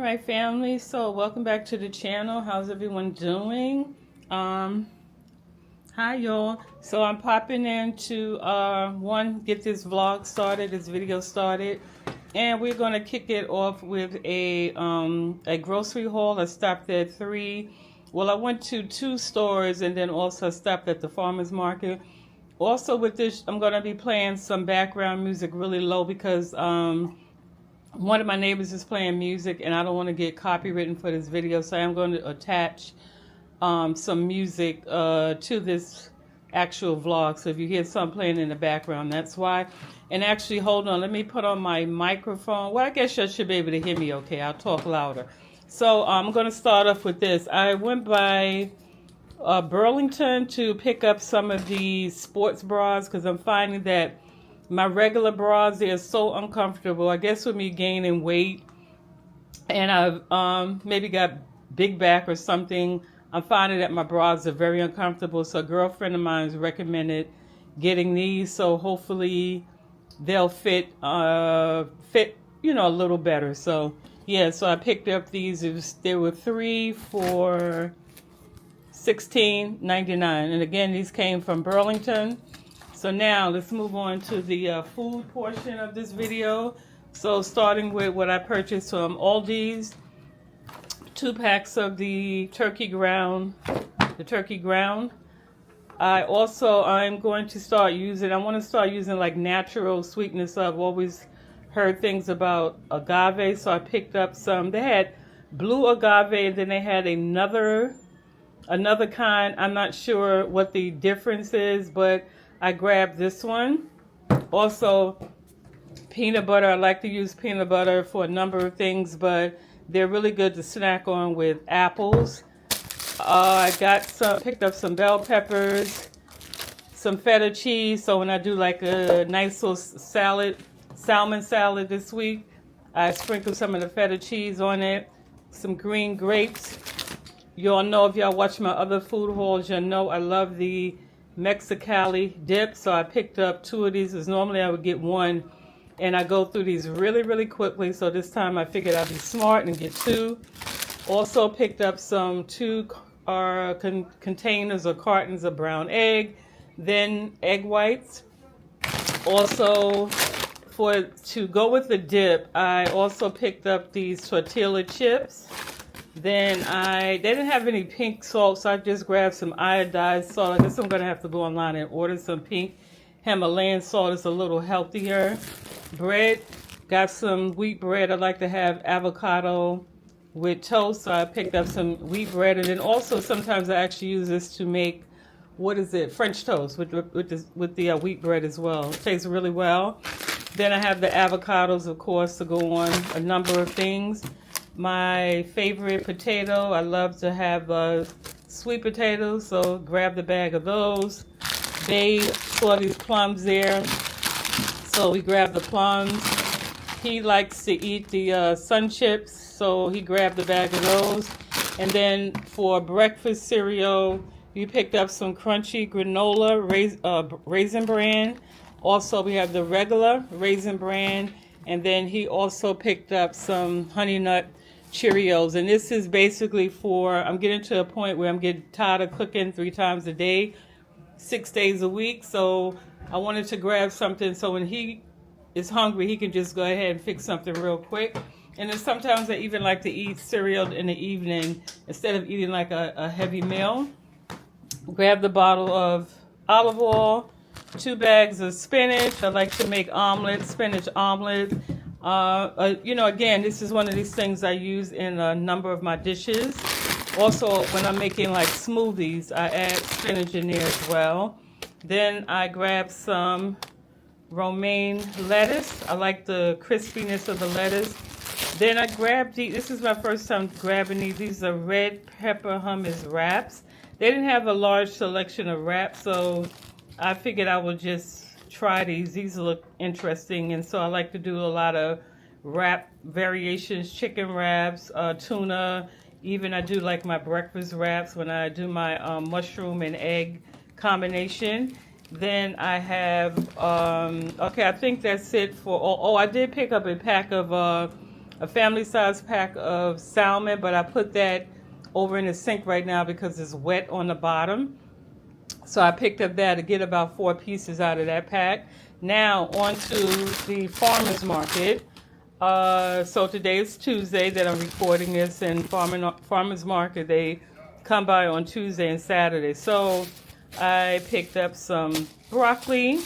my family. So welcome back to the channel. How's everyone doing? Hi y'all. So I'm popping in to get this vlog started, this video started, and we're gonna kick it off with a grocery haul. I stopped at three. Well, I went to two stores and then also stopped at the farmers market. Also with this, I'm gonna be playing some background music really low because one of my neighbors is playing music and I don't want to get copywritten for this video, so I'm going to attach some music to this actual vlog. So if you hear something playing in the background, that's why. And actually, hold on, let me put on my microphone. Well, I guess you should be able to hear me okay. I'll talk louder. So I'm going to start off with this. I went by Burlington to pick up some of these sports bras because I'm finding that my regular bras, they're so uncomfortable. I guess with me gaining weight and I've maybe got big back or something, I'm finding that my bras are very uncomfortable. So a girlfriend of mine has recommended getting these. So hopefully they'll fit, a little better. So yeah, so I picked up these. There were 3 for $16.99. And again, these came from Burlington. So now let's move on to the food portion of this video. So starting with what I purchased from Aldi's, 2 packs of the turkey ground. I'm going to start using, I want to start using like natural sweetness. I've always heard things about agave, so I picked up some. They had blue agave and then they had another kind. I'm not sure what the difference is, but I grabbed this one. Also, peanut butter. I like to use peanut butter for a number of things, but they're really good to snack on with apples. I picked up some bell peppers, some feta cheese. So when I do like a nice little salmon salad this week, I sprinkle some of the feta cheese on it. Some green grapes. You all know, if y'all watch my other food hauls, you'll know I love the Mexicali dip, so I picked up 2 of these, because normally I would get 1, and I go through these really, really quickly, so this time I figured I'd be smart and get 2. Also picked up some 2 containers or cartons of brown egg, then egg whites. Also, to go with the dip, I also picked up these tortilla chips. Then they didn't have any pink salt, so I just grabbed some iodized salt. I guess I'm going to have to go online and order some pink Himalayan salt. It's a little healthier. Bread, got some wheat bread. I like to have avocado with toast, so I picked up some wheat bread. And then also sometimes I actually use this to make, French toast with the wheat bread as well. It tastes really well. Then I have the avocados, of course, to go on a number of things. My favorite potato, I love to have sweet potatoes, so grab the bag of those. They saw these plums there, so we grabbed the plums. He likes to eat the sun chips, so he grabbed the bag of those. And then for breakfast cereal, we picked up some crunchy granola raisin bran. Also, we have the regular raisin bran, and then he also picked up some honey nut Cheerios. And this is basically I'm getting to a point where I'm getting tired of cooking 3 times a day, 6 days a week. So I wanted to grab something so when he is hungry, he can just go ahead and fix something real quick. And then sometimes I even like to eat cereal in the evening instead of eating like a heavy meal. Grab the bottle of olive oil, 2 bags of spinach. I like to make spinach omelet. Again, this is one of these things I use in a number of my dishes. Also, when I'm making like smoothies, I add spinach in there as well. Then I grab some romaine lettuce. I like the crispiness of the lettuce. Then I grabbed this is my first time grabbing these. These are red pepper hummus wraps. They didn't have a large selection of wraps, so I figured I would just try these. These look interesting, and so I like to do a lot of wrap variations, chicken wraps, tuna. Even I do like my breakfast wraps when I do my mushroom and egg combination. Then I have, I think that's it for, I did pick up a pack of a family size pack of salmon, but I put that over in the sink right now because it's wet on the bottom. So I picked up that to get about 4 pieces out of that pack. Now on to the farmer's market. So today is Tuesday that I'm recording this, and farmer's market, they come by on Tuesday and Saturday. So I picked up some broccoli.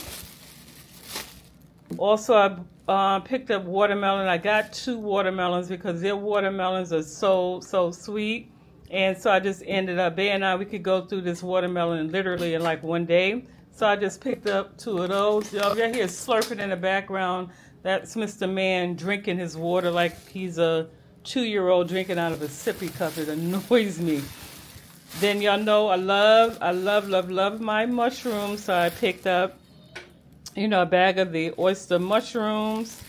Also, I picked up watermelon. I got 2 watermelons because their watermelons are so sweet. And so I just ended up, Bay and I, we could go through this watermelon literally in like one day. So I just picked up 2 of those. Y'all hear slurping in the background. That's Mr. Man drinking his water like he's a 2-year-old drinking out of a sippy cup. It annoys me. Then y'all know I love my mushrooms. So I picked up, a bag of the oyster mushrooms.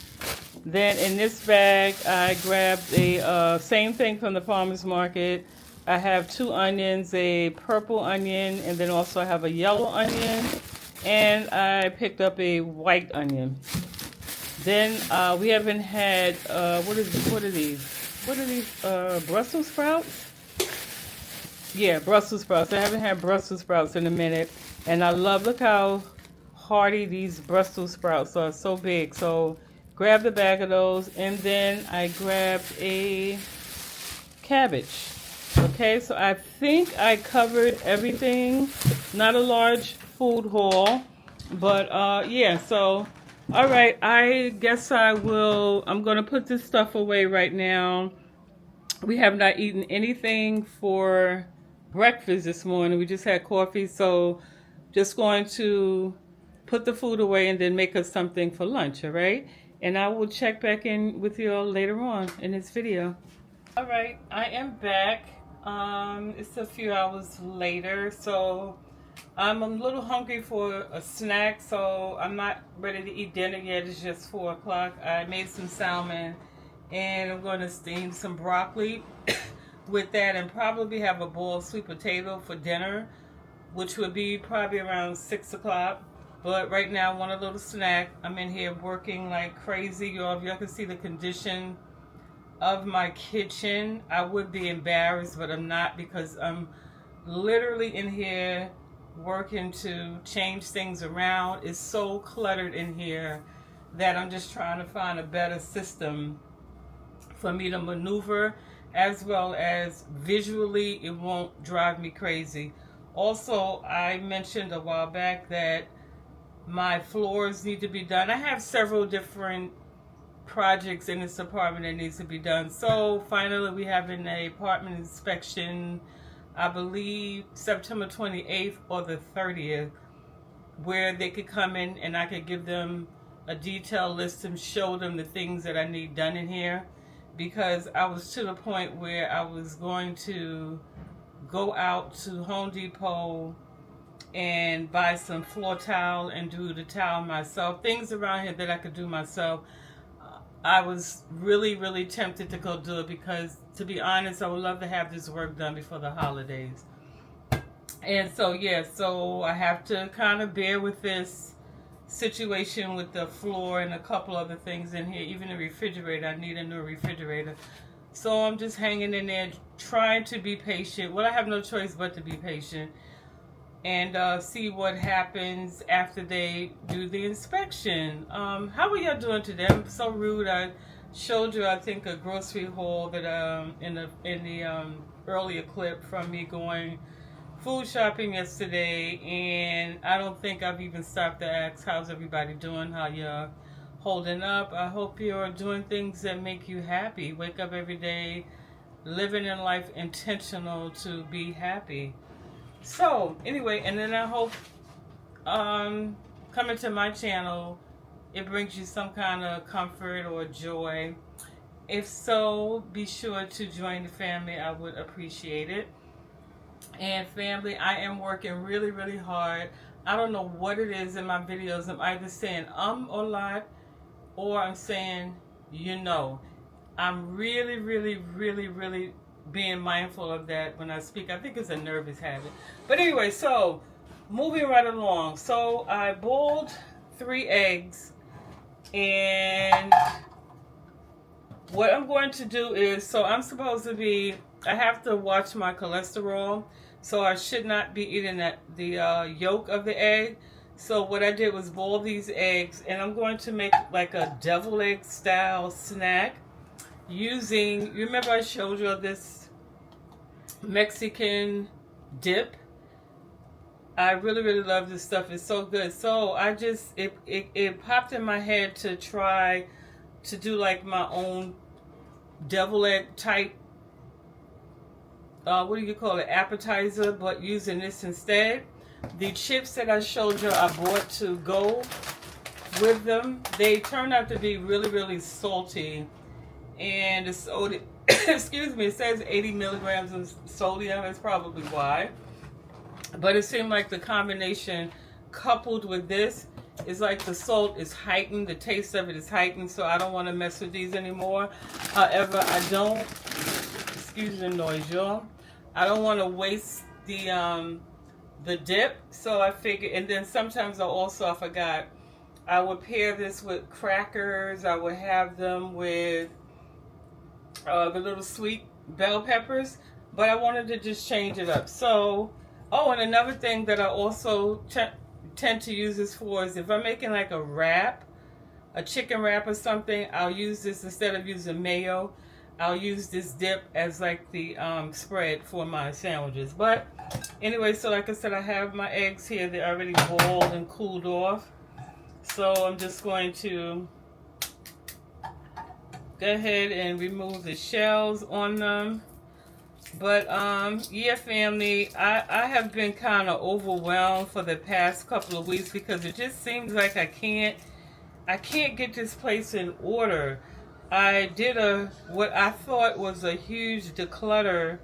Then in this bag, I grabbed a same thing from the farmer's market. I have 2 onions, a purple onion, and then also I have a yellow onion. And I picked up a white onion. Then we haven't had, what are these? Brussels sprouts? Yeah, Brussels sprouts. I haven't had Brussels sprouts in a minute. And I look how hearty these Brussels sprouts are, so big. So grabbed a bag of those, and then I grabbed a cabbage. Okay, so I think I covered everything. Not a large food haul, but yeah, so all right, I guess I'm going to put this stuff away right now. We have not eaten anything for breakfast this morning. We just had coffee, so just going to put the food away and then make us something for lunch, all right? And I will check back in with you all later on in this video. All right, I am back. It's a few hours later, so I'm a little hungry for a snack, so I'm not ready to eat dinner yet. It's just 4 o'clock. I made some salmon, and I'm going to steam some broccoli with that, and probably have a boiled sweet potato for dinner, which would be probably around 6 o'clock. But right now I want a little snack. I'm in here working like crazy. Y'all, if y'all can see the condition of my kitchen, I would be embarrassed, but I'm not, because I'm literally in here working to change things around. It's so cluttered in here that I'm just trying to find a better system for me to maneuver, as well as visually it won't drive me crazy. Also, I mentioned a while back that my floors need to be done. I have several different projects in this apartment that needs to be done. So finally we have an apartment inspection, I believe September 28th or the 30th, where they could come in and I could give them a detailed list and show them the things that I need done in here, because I was to the point where I was going to go out to Home Depot and buy some floor tile and do the tile myself, things around here that I could do myself. I was really tempted to go do it because, to be honest, I would love to have this work done before the holidays. And so, yeah, so I have to kind of bear with this situation with the floor and a couple other things in here. Even the refrigerator, I need a new refrigerator. So I'm just hanging in there, trying to be patient. Well, I have no choice but to be patient. And see what happens after they do the inspection. How are y'all doing today? I'm so rude. I showed you, I think, a grocery haul that in the earlier clip from me going food shopping yesterday, and I don't think I've even stopped to ask how's everybody doing, how you're holding up. I hope you're doing things that make you happy. Wake up every day, living in life intentional to be happy. So anyway, and then I hope coming to my channel, it brings you some kind of comfort or joy. If so, be sure to join the family. I would appreciate it. And family, I am working really hard. I don't know what it is in my videos. I'm either saying a lot, or I'm saying I'm really being mindful of that when I speak. I think it's a nervous habit. But anyway, so moving right along. So I boiled 3 eggs, and what I'm going to do is, so I'm supposed to be, I have to watch my cholesterol, so I should not be eating the yolk of the egg. So what I did was boil these eggs, and I'm going to make like a deviled egg style snack using, you remember I showed you this Mexican dip? I really, really love this stuff. It's so good. So I just, it popped in my head to try to do like my own devil egg type, what do you call it, appetizer, but using this instead. The chips that I showed you I bought to go with them, they turned out to be really, really salty. And the soda, excuse me, it says 80 milligrams of sodium. That's probably why. But it seemed like the combination coupled with this is like the salt is heightened, the taste of it is heightened, so I don't want to mess with these anymore. However, I don't, excuse the noise, y'all. I don't want to waste the dip, so I figured, and then sometimes I forgot, I would pair this with crackers. I would have them with the little sweet bell peppers, but I wanted to just change it up. So, oh, and another thing that I also tend to use this for is if I'm making like a wrap, a chicken wrap or something, I'll use this instead of using mayo. I'll use this dip as like the spread for my sandwiches. But anyway, so like I said, I have my eggs here. They're already boiled and cooled off. So I'm just going to go ahead and remove the shells on them. But yeah, family, I have been kind of overwhelmed for the past couple of weeks because it just seems like I can't get this place in order. I did what I thought was a huge declutter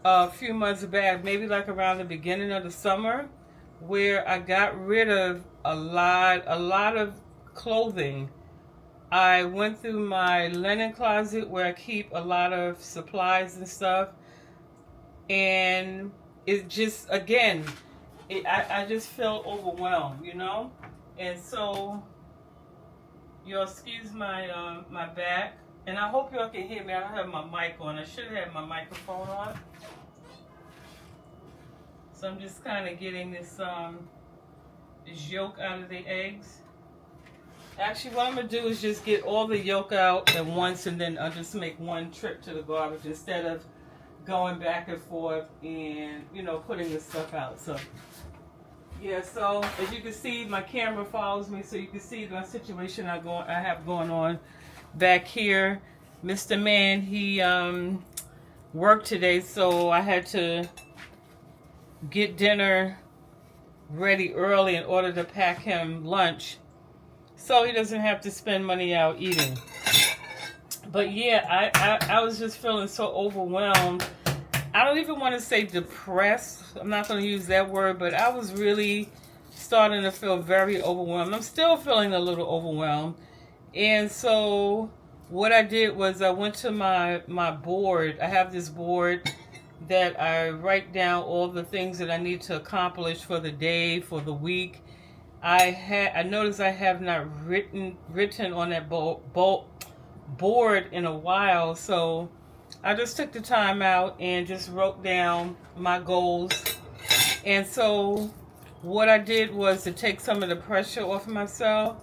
a few months back, maybe like around the beginning of the summer, where I got rid of a lot of clothing. I went through my linen closet where I keep a lot of supplies and stuff, and it just, again, I just felt overwhelmed, you know? And so, you'll excuse my my back, and I hope y'all can hear me. I don't have my mic on. I should have my microphone on. So I'm just kind of getting this yolk out of the eggs. Actually, what I'm going to do is just get all the yolk out at once, and then I'll just make one trip to the garbage instead of going back and forth and, you know, putting this stuff out. So, yeah, so as you can see, my camera follows me, so you can see the situation I have going on back here. Mr. Man, he worked today, so I had to get dinner ready early in order to pack him lunch, so he doesn't have to spend money out eating. But yeah, I was just feeling so overwhelmed. I don't even want to say depressed. I'm not going to use that word, but I was really starting to feel very overwhelmed. I'm still feeling a little overwhelmed. And so what I did was I went to my board. I have this board that I write down all the things that I need to accomplish for the day, for the week. I noticed I have not written on that board in a while, so I just took the time out and just wrote down my goals. And so what I did was to take some of the pressure off of myself.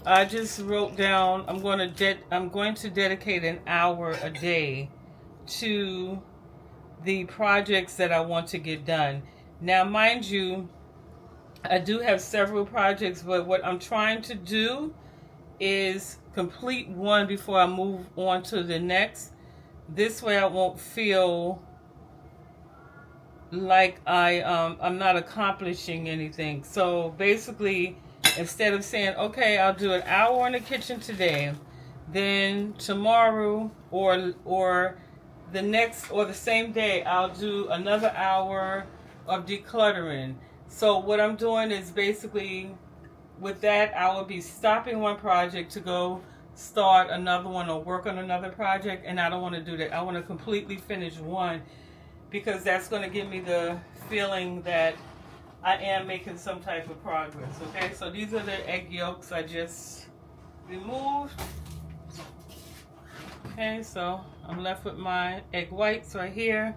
I just wrote down I'm going to dedicate an hour a day to the projects that I want to get done. Now, mind you, I do have several projects, but what I'm trying to do is complete one before I move on to the next. This way I won't feel like I'm not accomplishing anything. So basically, instead of saying, okay, I'll do an hour in the kitchen today, then tomorrow or the next or the same day, I'll do another hour of decluttering. So what I'm doing is basically, with that, I will be stopping one project to go start another one or work on another project, and I don't want to do that. I want to completely finish one, because that's going to give me the feeling that I am making some type of progress. Okay, so these are the egg yolks I just removed. Okay, so I'm left with my egg whites right here.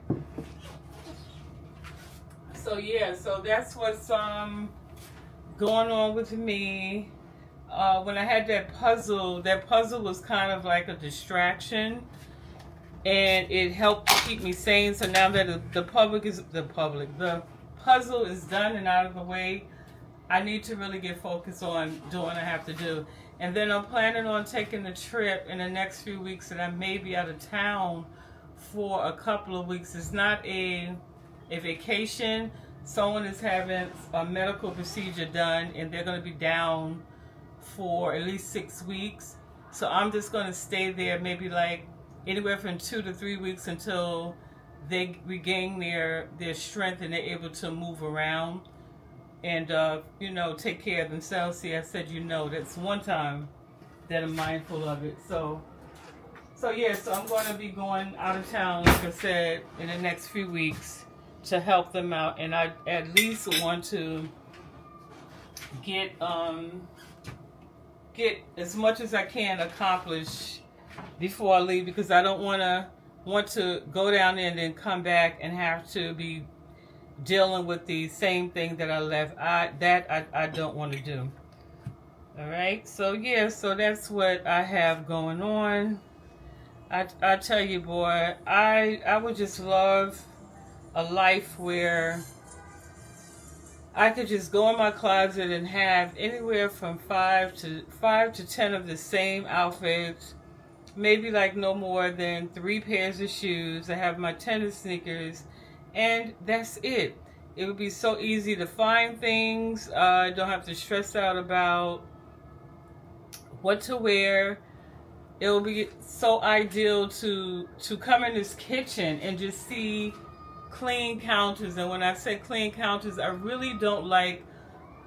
So yeah, so that's what's going on with me. When I had that puzzle was kind of like a distraction, and it helped to keep me sane. So now that the puzzle is done and out of the way, I need to really get focused on doing what I have to do. And then I'm planning on taking a trip in the next few weeks, and I may be out of town for a couple of weeks. It's not a vacation. Someone is having a medical procedure done, and they're going to be down for at least 6 weeks. So I'm just going to stay there maybe like anywhere from 2 to 3 weeks until they regain their strength and they're able to move around and take care of themselves. See, I said that's one time that I'm mindful of it. So yeah, so I'm going to be going out of town, like I said, in the next few weeks to help them out, and I at least want to get as much as I can accomplished before I leave, because I don't want to go down there and then come back and have to be dealing with the same thing that I left. I don't want to do. All right, so yeah, so that's what I have going on. I tell you, boy, I would just love a life where I could just go in my closet and have anywhere from 5 to 10 of the same outfits, maybe like no more than 3 pairs of shoes. I have my tennis sneakers, and that's it. It would be so easy to find things. I don't have to stress out about what to wear. It will be so ideal to come in this kitchen and just see clean counters. And when I say clean counters, I really don't like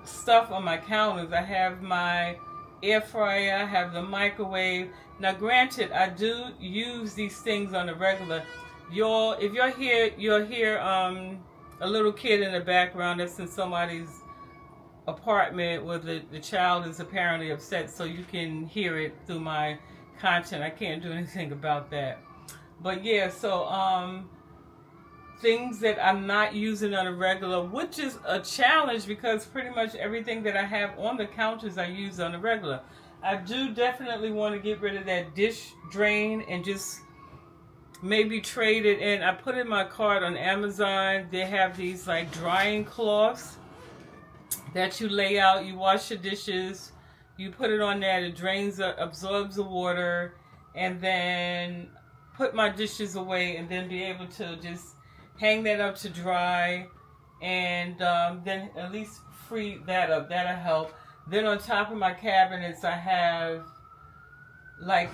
stuff on my counters. I have my air fryer, I have the microwave. Now granted, I do use these things on the regular. If you'll hear a little kid in the background. That's in somebody's apartment where the child is apparently upset, so you can hear it through my content. I can't do anything about that. But yeah, so things that I'm not using on a regular, which is a challenge because pretty much everything that I have on the counters I use on a regular. I do definitely want to get rid of that dish drain and just maybe trade it in. I put in my cart on Amazon. They have these like drying cloths that you lay out. You wash your dishes, you put it on there, it drains, absorbs the water, and then put my dishes away and then be able to just hang that up to dry, and then at least free that up. That'll help. Then on top of my cabinets, I have like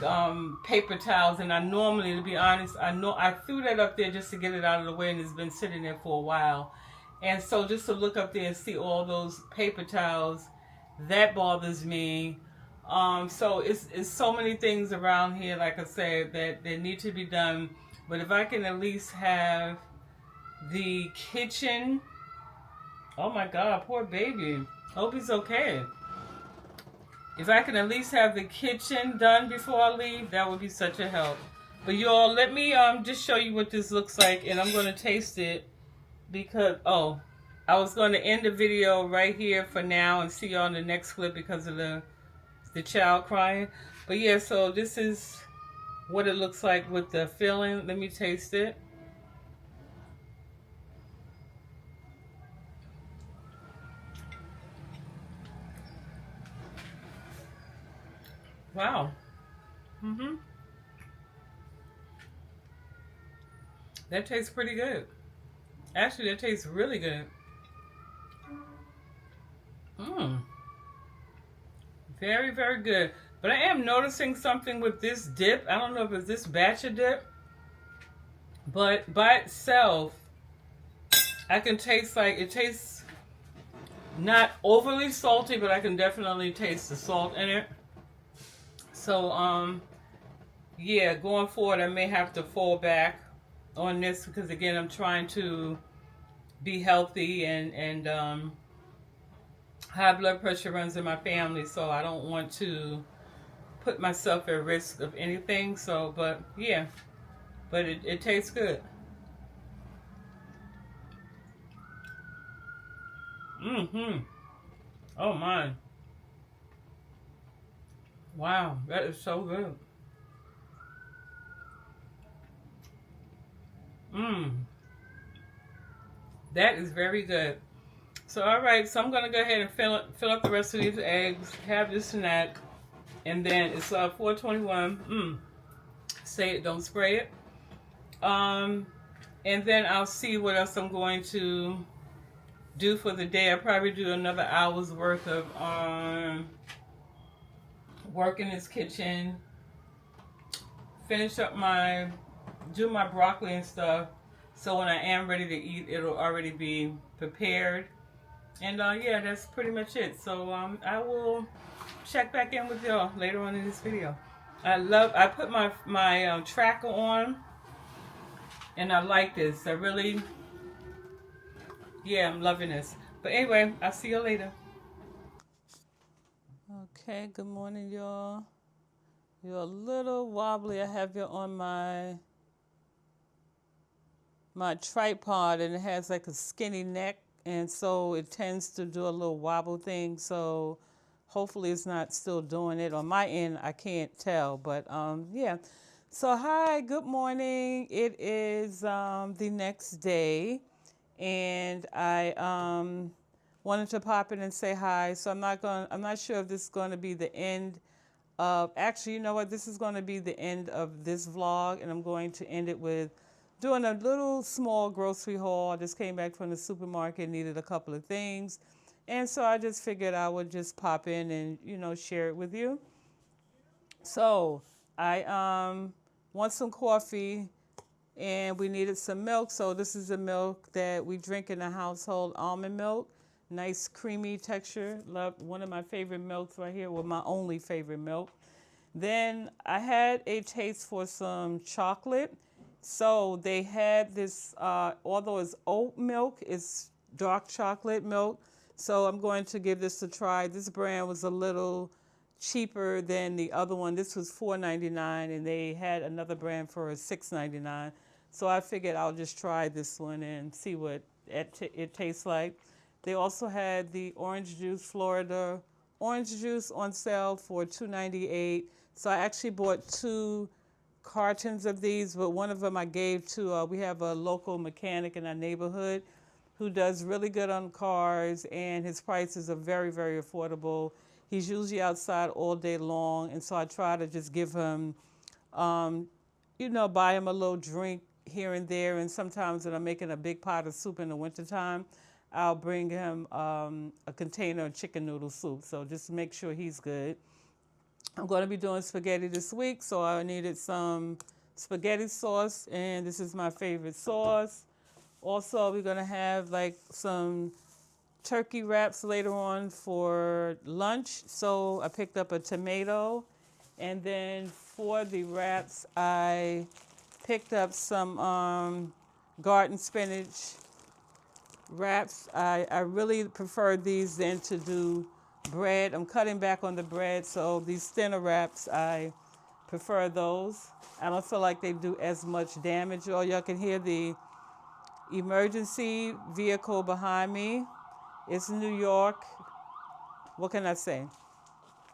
paper towels, and I normally, to be honest, I threw that up there just to get it out of the way, and it's been sitting there for a while. And so just to look up there and see all those paper towels, that bothers me. So it's so many things around here, like I said, that need to be done. But if I can at least have the kitchen, oh my God, poor baby. Hope he's okay. If I can at least have the kitchen done before I leave, that would be such a help. But y'all, let me just show you what this looks like, and I'm going to taste it because, I was going to end the video right here for now and see y'all in the next clip because of the child crying. But yeah, so this is what it looks like with the filling. Let me taste it. Wow. That tastes pretty good. Actually, that tastes really good. Very, very good. But I am noticing something with this dip. I don't know if it's this batch of dip, but by itself, I can taste it tastes not overly salty, but I can definitely taste the salt in it. So, yeah, going forward, I may have to fall back on this because, again, I'm trying to be healthy, and high blood pressure runs in my family, so I don't want to put myself at risk of anything. So, but yeah, but it tastes good. Mm-hmm. Oh my. Wow, that is so good. Mmm. That is very good. So all right, so I'm gonna go ahead and fill up the rest of these eggs, have this snack, and then it's 4:21. Say it, don't spray it. Um, and then I'll see what else I'm going to do for the day. I'll probably do another hour's worth of work in this kitchen, finish up do my broccoli and stuff. So when I am ready to eat, it'll already be prepared. And yeah, that's pretty much it. So I will check back in with y'all later on in this video. I put my tracker on, and I like this. I really, yeah, I'm loving this. But anyway, I'll see you later. Okay, good morning, y'all. You're a little wobbly. I have you on my tripod, and it has like a skinny neck, and so it tends to do a little wobble thing. So hopefully it's not still doing it on my end. I can't tell, but yeah. So hi, good morning. It is the next day, and I wanted to pop in and say hi. So I'm not sure if this is going to be the end of, actually, you know what? This is going to be the end of this vlog, and I'm going to end it with doing a little small grocery haul. I just came back from the supermarket, needed a couple of things. And so I just figured I would just pop in and, share it with you. So I want some coffee, and we needed some milk. So this is the milk that we drink in the household, almond milk. Nice creamy texture. Love, one of my favorite milks right here. Well, my only favorite milk. Then I had a taste for some chocolate. So they had this, although it's oat milk, it's dark chocolate milk. So I'm going to give this a try. This brand was a little cheaper than the other one. This was $4.99, and they had another brand for $6.99. So I figured I'll just try this one and see what it tastes like. They also had the orange juice, Florida orange juice on sale for $2.98. So I actually bought 2 cartons of these, but one of them I gave to, we have a local mechanic in our neighborhood who does really good on cars, and his prices are very, very affordable. He's usually outside all day long, and so I try to just give him, buy him a little drink here and there, and sometimes when I'm making a big pot of soup in the wintertime, I'll bring him a container of chicken noodle soup, so just to make sure he's good. I'm going to be doing spaghetti this week, so I needed some spaghetti sauce, and this is my favorite sauce. Also, we're going to have like some turkey wraps later on for lunch, so I picked up a tomato. And then for the wraps, I picked up some garden spinach wraps. I really prefer these than to do bread. I'm cutting back on the bread, so these thinner wraps, I prefer those. I don't feel like they do as much damage. Oh, y'all can hear the emergency vehicle behind me. It's New York. What can I say?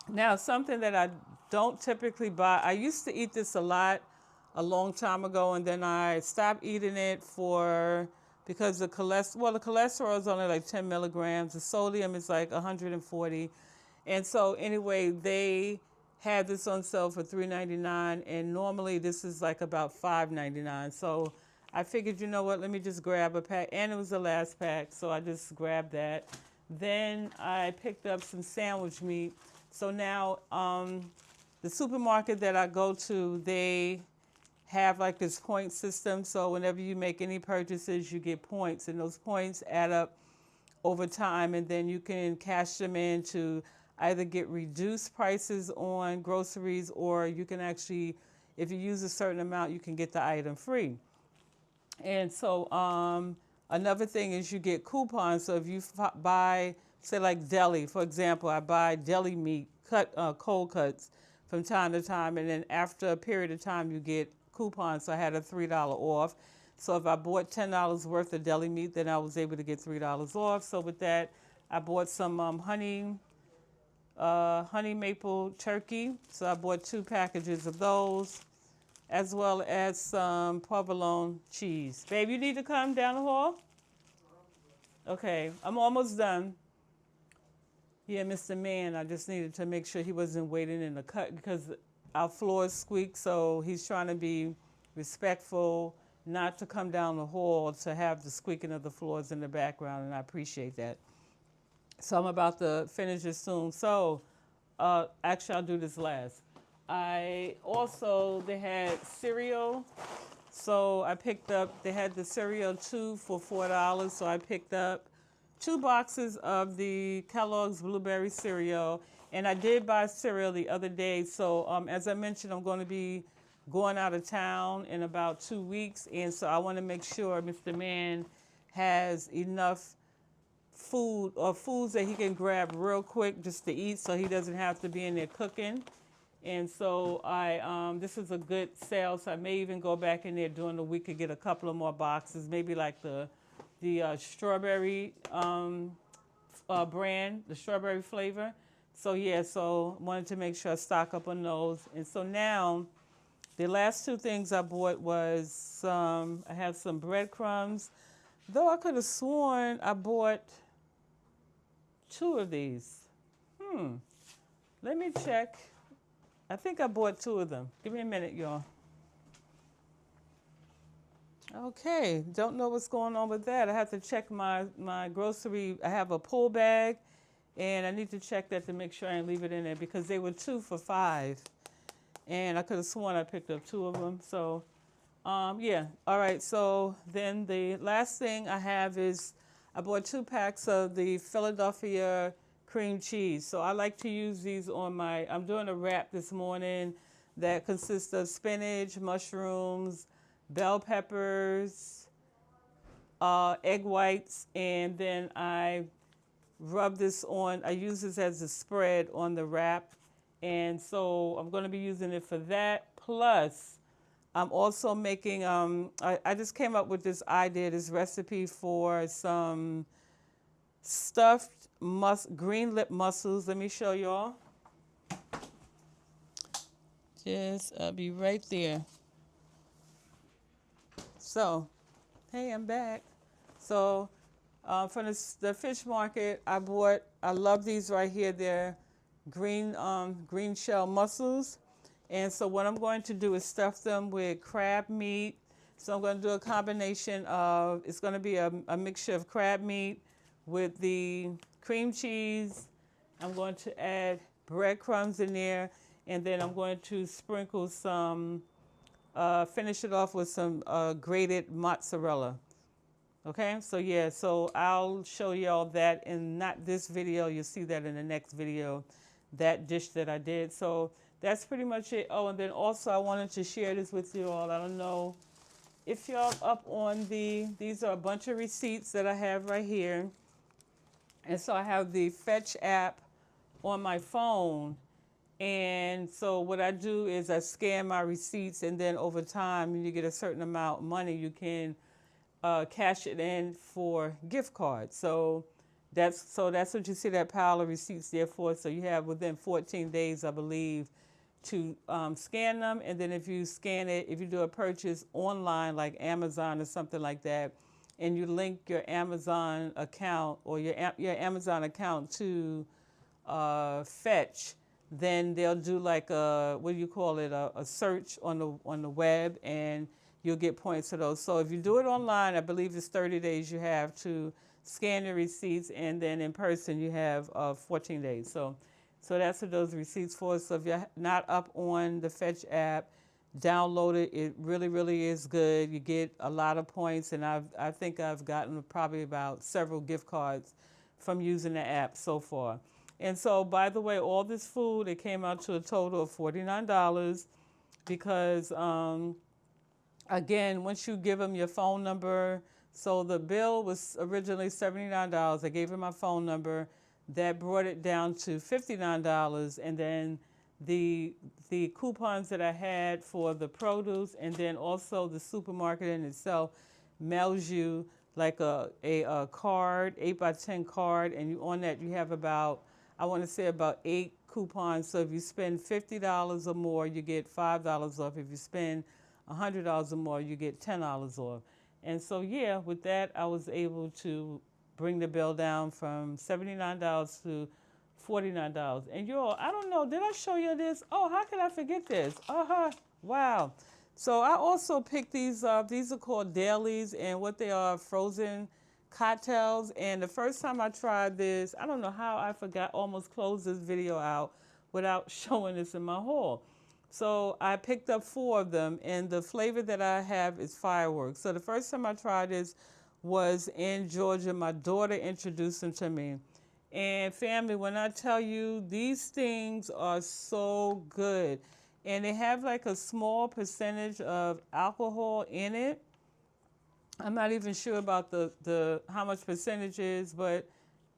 Now, something that I don't typically buy, I used to eat this a lot a long time ago, and then I stopped eating it because the cholesterol is only like 10 milligrams. The sodium is like 140. And so anyway, they had this on sale for $3.99, and normally this is like about $5.99. So I figured, you know what, let me just grab a pack, and it was the last pack, so I just grabbed that. Then I picked up some sandwich meat. So now the supermarket that I go to, they have like this point system. So whenever you make any purchases, you get points, and those points add up over time, and then you can cash them in to either get reduced prices on groceries, or you can actually, if you use a certain amount, you can get the item free. And so another thing is you get coupons. So if you buy, say like deli, for example, I buy deli meat, cold cuts from time to time. And then after a period of time, you get coupons. So I had a $3 off. So if I bought $10 worth of deli meat, then I was able to get $3 off. So with that, I bought some honey maple turkey. So I bought 2 packages of those, as well as some provolone cheese. Babe, you need to come down the hall? Okay, I'm almost done. Yeah, Mr. Man, I just needed to make sure he wasn't waiting in the cut because our floors squeak, so he's trying to be respectful, not to come down the hall to have the squeaking of the floors in the background, and I appreciate that. So I'm about to finish this soon. So, actually, I'll do this last. They had cereal. So I picked up, they had the cereal 2 for $4. So I picked up 2 boxes of the Kellogg's Blueberry cereal. And I did buy cereal the other day. So as I mentioned, I'm going to be going out of town in about 2 weeks. And so I want to make sure Mr. Man has enough food or foods that he can grab real quick just to eat so he doesn't have to be in there cooking. And so this is a good sale, so I may even go back in there during the week and get a couple of more boxes, maybe like the strawberry brand, the strawberry flavor. So yeah, so I wanted to make sure I stock up on those. And so now, the last 2 things I bought was I have some breadcrumbs, though I could have sworn I bought 2 of these. Let me check. I think I bought 2 of them. Give me a minute, y'all. Okay, don't know what's going on with that. I have to check my grocery. I have a pull bag, and I need to check that to make sure I didn't leave it in there because they were 2 for $5. And I could have sworn I picked up 2 of them. So, yeah. All right, so then the last thing I have is I bought 2 packs of the Philadelphia cream cheese. So I like to use these I'm doing a wrap this morning that consists of spinach, mushrooms, bell peppers, egg whites, and then I use this as a spread on the wrap. And so I'm going to be using it for that. Plus, I'm also making, I just came up with this idea, this recipe for some stuffed green lip mussels. Let me show y'all. I'll be right there. So, hey, I'm back. So, from the fish market, I love these right here. They're green shell mussels. And so what I'm going to do is stuff them with crab meat. So I'm going to do a combination of, it's going to be a mixture of crab meat with the cream cheese. I'm going to add breadcrumbs in there, and then I'm going to sprinkle finish it off with some grated mozzarella. Okay, so yeah, so I'll show y'all that in not this video, you'll see that in the next video, that dish that I did. So that's pretty much it. Oh, and then also I wanted to share this with you all. I don't know if y'all up on these are a bunch of receipts that I have right here. And so I have the Fetch app on my phone. And so what I do is I scan my receipts, and then over time, when you get a certain amount of money, you can cash it in for gift cards. So that's what you see that pile of receipts there for. So you have within 14 days, I believe, to scan them. And then if you scan it, if you do a purchase online like Amazon or something like that, and you link your Amazon account or your Amazon account to Fetch, then they'll do like a search on the web, and you'll get points for those. So if you do it online, I believe it's 30 days you have to scan your receipts, and then in person you have 14 days. So that's what those receipts for. So if you're not up on the Fetch app, download it. It really, really is good. You get a lot of points, and I think I've gotten probably about several gift cards from using the app so far. And so, by the way, all this food, it came out to a total of $49 because, again, once you give them your phone number, so the bill was originally $79. I gave him my phone number. That brought it down to $59, and then the the coupons that I had for the produce, and then also the supermarket in itself mails you like a card, 8x10 card, and you on that you have about, I want to say, about 8 coupons. So if you spend $50 or more, you get $5 off. If you spend $100 or more, you get $10 off. And so yeah, with that I was able to bring the bill down from $79 to $49. And y'all, I don't know, did I show you this? Oh, how could I forget this? Uh-huh. Wow. So I also picked these up. These are called dailies, and what they are, frozen cocktails. And the first time I tried this, I don't know how I forgot, almost closed this video out without showing this in my haul. So I picked up 4 of them, and the flavor that I have is fireworks. So the first time I tried this was in Georgia. My daughter introduced them to me. And family, when I tell you, these things are so good. And they have like a small percentage of alcohol in it. I'm not even sure about the how much percentage is, but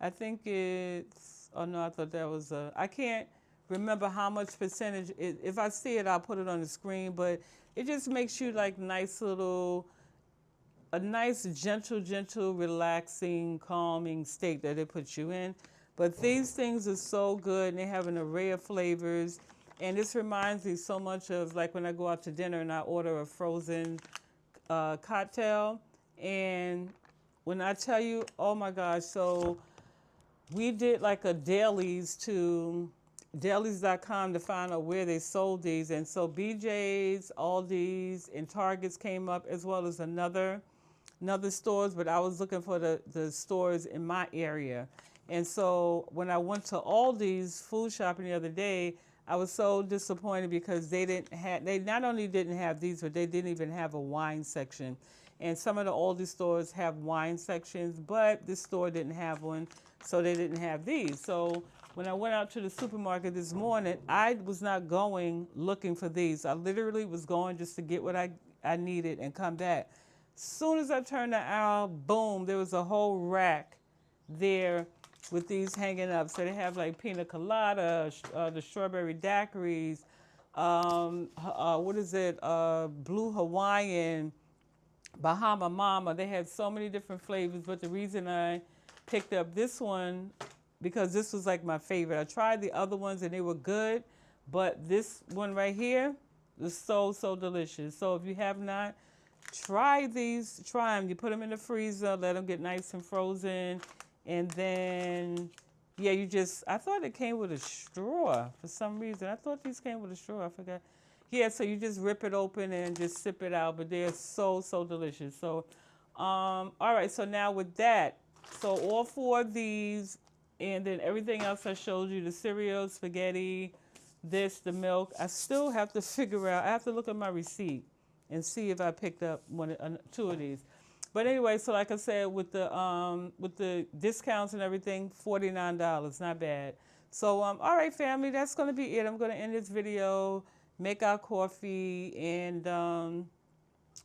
I think it's, oh no, I thought that was I can't remember how much percentage. If I see it, I'll put it on the screen, but it just makes you like a nice, gentle, relaxing, calming state that it puts you in. But these things are so good, and they have an array of flavors. And this reminds me so much of like when I go out to dinner and I order a frozen cocktail. And when I tell you, oh my gosh, so we did like a dailies to dailies.com to find out where they sold these. And so BJ's, Aldi's, and Targets came up, as well as another stores, but I was looking for the stores in my area. And so when I went to Aldi's food shopping the other day, I was so disappointed because they not only didn't have these, but they didn't even have a wine section. And some of the Aldi stores have wine sections, but this store didn't have one, so they didn't have these. So when I went out to the supermarket this morning, I was not going looking for these. I literally was going just to get what I needed and come back. Soon as I turned the aisle, boom, there was a whole rack there with these hanging up. So they have like pina colada, the strawberry daiquiris, what is it, blue Hawaiian, Bahama Mama. They had so many different flavors, but the reason I picked up this one, because this was like my favorite. I tried the other ones and they were good, but this one right here was so, so delicious. So if you have not, try these, try them. You put them in the freezer, let them get nice and frozen. And then, yeah, I thought it came with a straw for some reason. I thought these came with a straw, I forgot. Yeah, so you just rip it open and just sip it out, but they're so, so delicious. So, all right, so now with that, so all 4 of these, and then everything else I showed you, the cereal, spaghetti, the milk, I still have to figure out, I have to look at my receipt and see if I picked up 2 of these. But anyway, so like I said, with the discounts and everything, $49, not bad. So all right, family, that's gonna be it. I'm gonna end this video, make our coffee, and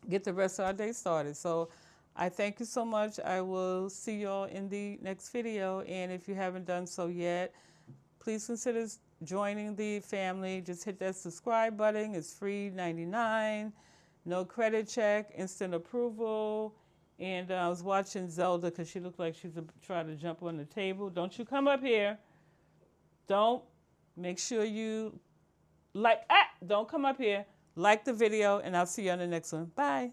get the rest of our day started. So I thank you so much. I will see y'all in the next video. And if you haven't done so yet, please consider joining the family. Just hit that subscribe button. It's free, 99. No credit check, instant approval. And I was watching Zelda because she looked like she's trying to jump on the table. Don't you come up here. Don't. Make sure you don't come up here. Like the video, and I'll see you on the next one. Bye.